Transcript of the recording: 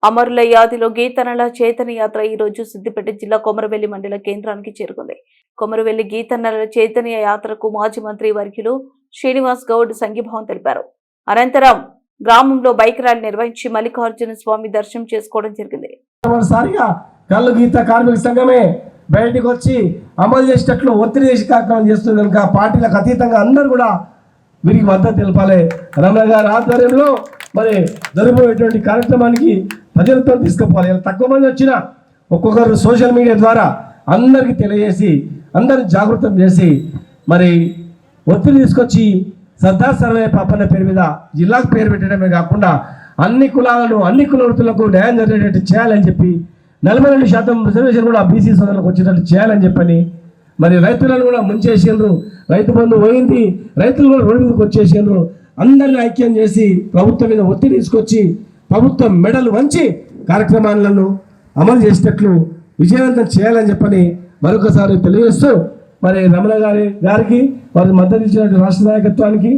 అమరుల యాదిలో గీతన్నల చైతన్య యాత్ర ఈ రోజు సిద్దిపేట జిల్లా కొమరవెల్లి మండల కేంద్రానికి చేరుకుంది. కొమరవెల్లి గీతన్నల చైతన్య యాత్రకు మాజీ మంత్రి వర్యులు శ్రీనివాస్ గౌడ్ సంఘీభావం తెలిపారు. అనంతరం గ్రామంలో బైక్ ర్యాలీ నిర్వహించి మల్లికార్జున స్వామి దర్శనం చేసుకోవడం జరిగింది. కళ్ళు గీత కార్మిక సంఘమే బయటికి వచ్చి అమలు చేసేటట్లు ఒత్తిడి చేసి కార్యక్రమం చేస్తుంది కనుక పార్టీలకు అతీతంగా అందరూ కూడా వీరికి మద్దతు తెలపాలి. రమణ గారి ఆధ్వర్యంలో మరి జరగబోయేటువంటి కార్యక్రమానికి ప్రజలతో తీసుకుపోవాలి. తక్కువ మంది వచ్చినా ఒక్కొక్కరు సోషల్ మీడియా ద్వారా అందరికీ తెలియజేసి అందరిని జాగృతం చేసి మరి ఒత్తిడి తీసుకొచ్చి సర్దార్ సర్వయ్య పాపన్న పేరు మీద జిల్లాకు పేరు పెట్టడమే కాకుండా అన్ని కులాలను అన్ని కుల వృత్తులకు న్యాయం జరిగేటట్టు చేయాలని చెప్పి 42% రిజర్వేషన్ కూడా బీసీ సోదరులకు వచ్చేటట్టు చేయాలని చెప్పని మరి రైతులను కూడా ముంచేసిండ్రు. రైతు బంధు పోయింది, రైతులు కూడా రోడ్డు మీదకి వచ్చేసిండ్రు. అందరిని ఐక్యం చేసి ప్రభుత్వం మీద ఒత్తిడి తీసుకొచ్చి ప్రభుత్వం మెడలు వంచి కార్యక్రమాలను అమలు చేసేటట్లు విజయవంతం చేయాలని చెప్పని మరొకసారి తెలియజేస్తూ మరి రమణ గారికి వారి మద్దతు ఇచ్చినటువంటి రాష్ట్ర నాయకత్వానికి